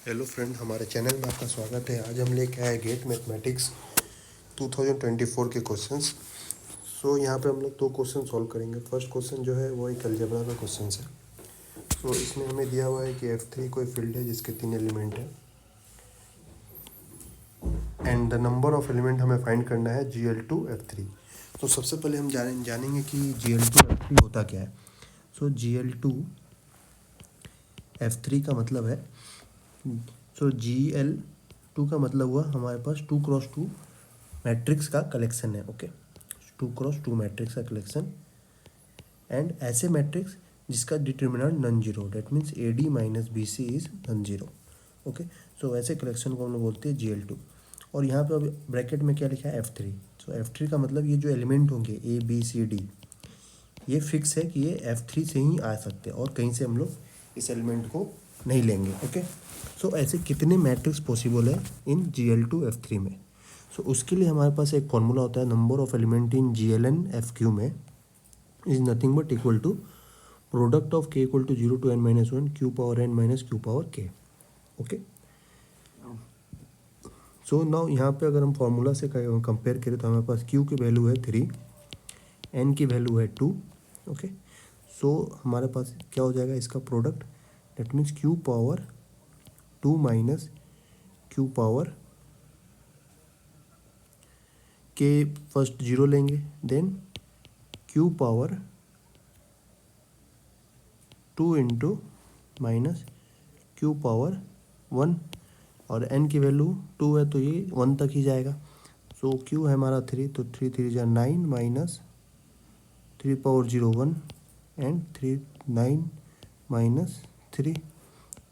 Hello friend, हमारे channel में आपका स्वागत है। आज हम लेके आए गेट मैथमेटिक्स 2024 के क्वेश्चंस। यहाँ पे हम लोग दो क्वेश्चन सॉल्व करेंगे। फर्स्ट क्वेश्चन जो है वो एक अलजेब्रा का क्वेश्चन है। इसमें हमें दिया हुआ है कि F3 कोई फील्ड है जिसके 3 एलिमेंट है and the number of element हमें फाइंड करना है GL2 F3। तो सबसे पहले हम जानेंगे कि GL2 F3 होता क्या है। GL2 F3 का मतलब है GL2 का मतलब हुआ हमारे पास 2x2 मैट्रिक्स का कलेक्शन है। ओके, 2x2 मैट्रिक्स का कलेक्शन एंड ऐसे मैट्रिक्स जिसका determinant non zero, that means AD minus BC is non zero. Okay, ऐसे कलेक्शन को हम लोग बोलते हैं GL2। और यहाँ पे अभी ब्रैकेट में क्या लिखा है F3। F3 का मतलब ये जो एलिमेंट होंगे ABCD ये फिक्स है कि ये F3 से ही आ सकते हैं और कहीं से हम लोग इस एलिमेंट को नहीं लेंगे। ओके, ऐसे कितने मैट्रिक्स पॉसिबल है इन GL2 F3 में। उसके लिए हमारे पास एक फॉर्मूला होता है, number of element in GLN FQ में is nothing but equal to product of k equal to 0 to n-1 q power n minus q power k। Okay, now यहाँ पे अगर हम फॉर्मूला से कंपेयर करें तो हमारे पास q की वैल्यू है 3, n की वैल्यू है 2। ओके, हमारे पास क्या हो जाएगा इसका product, that means q power 2 minus q power k first 0 लेंगे, then q power 2 into minus q power 1 और n की वैल्यू 2 है तो ये 1 तक ही जाएगा। q है हमारा 3, तो 3 3 जा 9 माइनस 3 पावर 0 1 एंड 3 9 माइनस 3,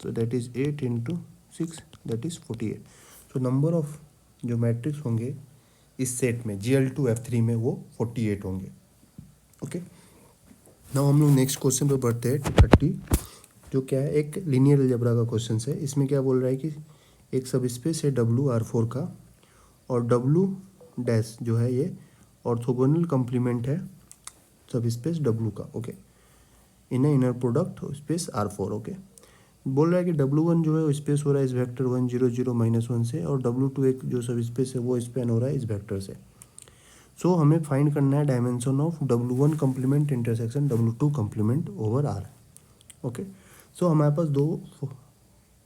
तो that is 8 into 6, that is 48। Number of जो मैट्रिक्स होंगे इस सेट में GL2 F3 में वो 48 होंगे। ओके, नाउ हम लोग नेक्स्ट क्वेश्चन पे बढ़ते हैं 230, जो क्या है एक लीनियर अलजेब्रा का क्वेश्चन है। इसमें क्या बोल रहा है कि एक सब स्पेस है WR4 का और W डैश जो है ये ऑर्थोगोनल कॉम्प्लीमेंट है सब स्पेस W का। Okay, inner product space R4। Okay, बोल रहा है कि W1 जो है वो स्पेस हो रहा है इस वेक्टर 1 0 0 -1 से और W2 एक जो सब स्पेस है वो स्पेन हो रहा है इस वेक्टर से। हमें फाइंड करना है dimension of W1 complement intersection W2 complement over R। Okay, हमारे पास दो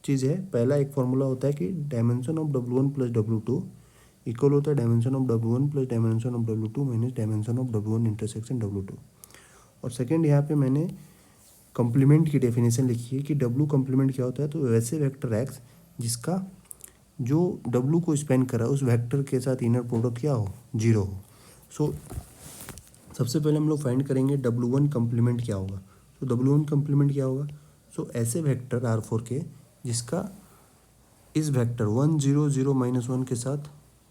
चीज़ है। पहला एक फॉर्मूला होता है कि dimension of W1 plus W2 equal होता है dimension of W1 plus dimension of W2 minus dimension of W1 intersection W2। और सेकेंड यहाँ पे मैंने कॉम्प्लीमेंट की डेफिनेशन लिखी है कि W कॉम्प्लीमेंट क्या होता है, तो वैसे वेक्टर X जिसका जो W को स्पेन करा उस वेक्टर के साथ इनर प्रोडक्ट क्या हो, 0 हो। सबसे पहले हम लोग फाइंड करेंगे W1 कॉम्प्लीमेंट क्या होगा। W1 कॉम्प्लीमेंट क्या होगा, ऐसे वेक्टर R4 के जिसका इस वेक्टर 1 0 0 -1 के साथ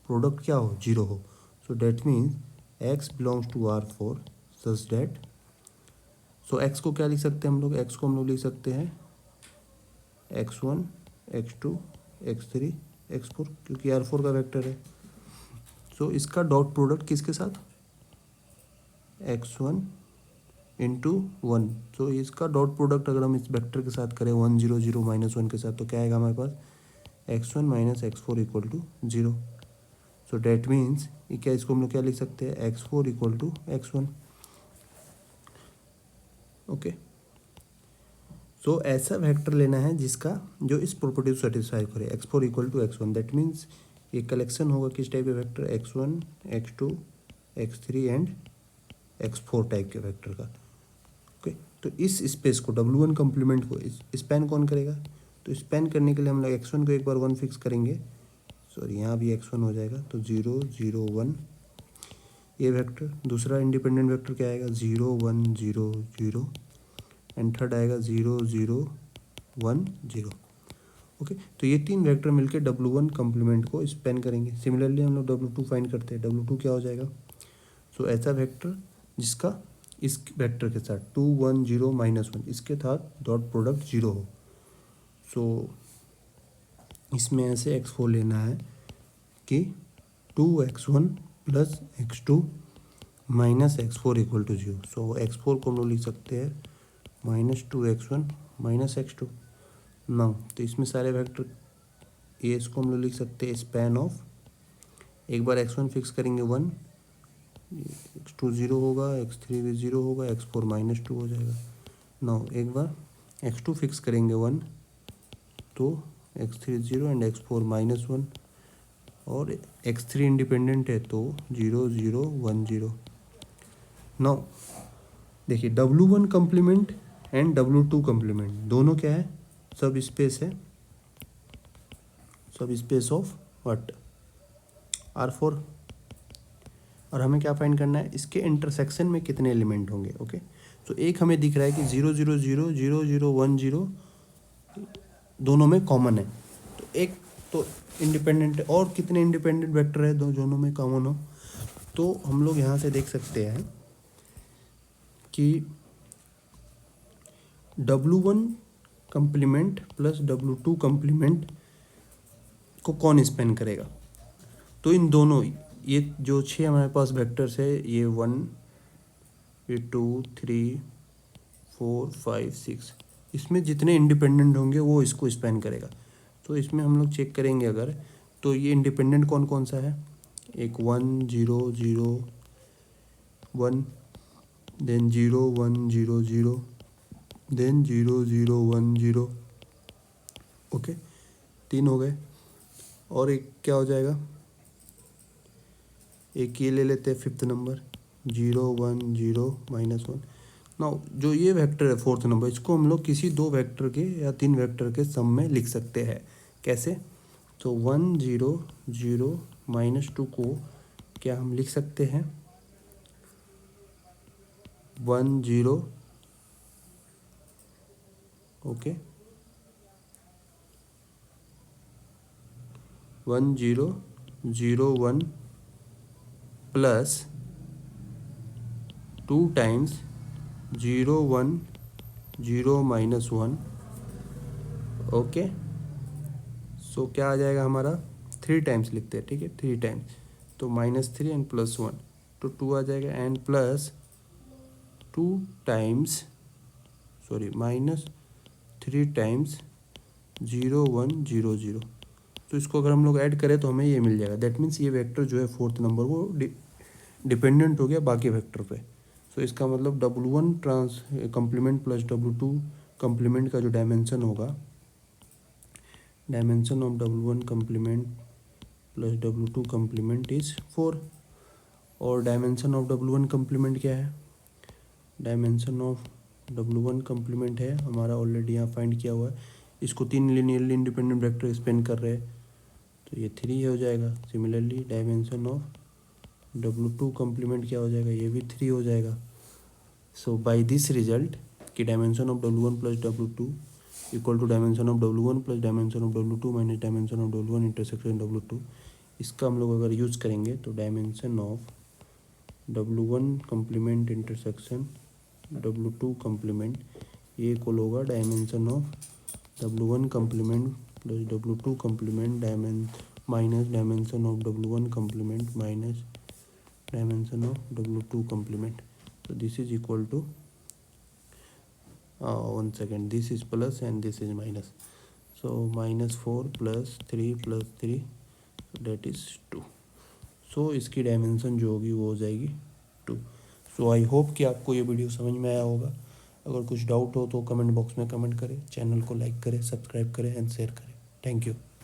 प्रोडक्ट क्या हो, 0 हो। That means X belongs to R4 such that, X को क्या लिख सकते हैं हम लोग, X को हम लोग लिख सकते हैं X1 X2 X3 X4, क्योंकि R4 का वेक्टर है। इसका डॉट प्रोडक्ट किसके साथ, X1 इंटू 1। इसका डॉट प्रोडक्ट अगर हम इस वेक्टर के साथ करें 1 0 0 -1 के साथ, तो क्या आएगा हमारे पास X1 minus X4 equal to 0। That means ये क्या, इसको हम लोग क्या लिख सकते हैं, X4 equal to X1। Okay, ऐसा वेक्टर लेना है जिसका जो इस प्रॉपर्टी को सेटिस्फाई करे, X4 equal to X1। That means ये कलेक्शन होगा किस टाइप के vector, X1 X2 X3 and X4 type के वेक्टर का। ओके, तो इस स्पेस को W1 कॉम्प्लीमेंट को स्पैन कौन करेगा, तो स्पैन करने के लिए हम लोग X1 को एक बार 1 फिक्स करेंगे, सॉरी यहाँ भी X1 हो जाएगा, तो 0 0 1 ये वेक्टर। दूसरा इंडिपेंडेंट वेक्टर क्या आएगा, 0 1 0 0 एंड थर्ड आएगा 0 0 1 0। ओके, तो ये तीन वेक्टर मिलकर W1 कॉम्प्लीमेंट को स्पेन करेंगे। सिमिलरली हम लोग W2 फाइंड करते हैं, W2 क्या हो जाएगा, ऐसा वेक्टर जिसका इस वेक्टर के साथ 2 1 0 -1 इसके साथ डॉट प्रोडक्ट 0 हो। इसमें ऐसे X4 लेना है कि 2X1 plus X2 minus X4 equal to 0। X4 को हम लोग लिख सकते हैं -2X1 माइनस X2। नाउ तो इसमें सारे वेक्टर ये इसको हम लोग लिख सकते हैं स्पैन ऑफ, एक बार x1 फिक्स करेंगे 1, x2 0 होगा, x3 भी 0 होगा, x4 -2 हो जाएगा। नाउ एक बार x2 फिक्स करेंगे 1 तो x3 0 एंड x4 -1 और x3 इंडिपेंडेंट है तो 0 0 1 0। नाउ देखिए W1 complement and W2 complement दोनों क्या है, सब स्पेस है, सब स्पेस ऑफ व्हाट R4। और हमें क्या फाइंड करना है, इसके इंटरसेक्शन में कितने एलिमेंट होंगे। ओके तो एक हमें दिख रहा है कि 0 0 0 0 0 1 0 दोनों में कॉमन है, तो एक तो इंडिपेंडेंट है, और कितने इंडिपेंडेंट वेक्टर है दोनों में कॉमन हो। तो हम लोग यहाँ से देख सकते हैं कि W1 complement plus W2 complement को कौन स्पेन करेगा। तो इन दोनों, ये जो 6 हमारे पास वेक्टर्स है, ये 1 ये 2 3 4 5 6, इसमें जितने इंडिपेंडेंट होंगे वो इसको स्पेन करेगा। तो इसमें हम लोग चेक करेंगे अगर, तो ये इंडिपेंडेंट कौन कौन सा है, एक 1 0 0 1, देन 0 1 0 0, देन 0 0 1 0। ओके 3 हो गए, और एक क्या हो जाएगा, एक ये ले लेते हैं 5th नंबर 0 1 0 -1। नाउ जो ये वेक्टर है 4th नंबर, इसको हम लोग किसी 2 वेक्टर के या 3 वेक्टर के सम में लिख सकते हैं। कैसे, तो 1 0 0 -2 को क्या हम लिख सकते हैं 1 0, okay 1 0 0 1 plus 2 times 0 1 0 -1। Okay so क्या आ जाएगा हमारा, 3 टाइम्स लिखते हैं, ठीक है 3 टाइम्स, तो -3 एंड +1 तो 2 आ जाएगा, एंड प्लस 2 टाइम्स -3 टाइम्स 0 1 0 0। तो इसको अगर हम लोग ऐड करें तो हमें ये मिल जाएगा। दैट मीन्स ये वेक्टर जो है 4th नंबर वो डिपेंडेंट हो गया बाकी वेक्टर पे। सो इसका मतलब W1 trans complement plus W2 complement का जो डायमेंशन होगा, dimension of W1 complement plus W2 complement is 4। और डायमेंशन ऑफ W1 कम्प्लीमेंट क्या है, डायमेंशन ऑफ W1 कम्प्लीमेंट है हमारा ऑलरेडी यहाँ फाइंड किया हुआ है, इसको 3 लीनियरली इंडिपेंडेंट वेक्टर स्पेन कर रहे हैं तो ये 3 हो जाएगा। Similarly dimension of W2 complement क्या हो जाएगा, ये भी 3 हो जाएगा। सो बाय दिस रिजल्ट कि dimension of W1 plus W2 equal to dimension of W1 plus dimension of W2 minus dimension of W1 intersection W2, इसका हम लोग अगर यूज़ करेंगे तो dimension of W1 complement intersection W2 complement ये equal होगा dimension of W1 complement plus W2 complement minus dimension of W1 complement minus dimension of W2 complement. So this is equal to 1 second, this is plus and this is minus, so -4 plus 3 plus 3 so that is 2। so इसकी dimension जो होगी वो हो जाएगी 2। सो I hope कि आपको ये video समझ में आया होगा। अगर कुछ डाउट हो तो कमेंट बॉक्स में कमेंट करें, चैनल को लाइक करें, सब्सक्राइब करें एंड शेयर करें। Thank you.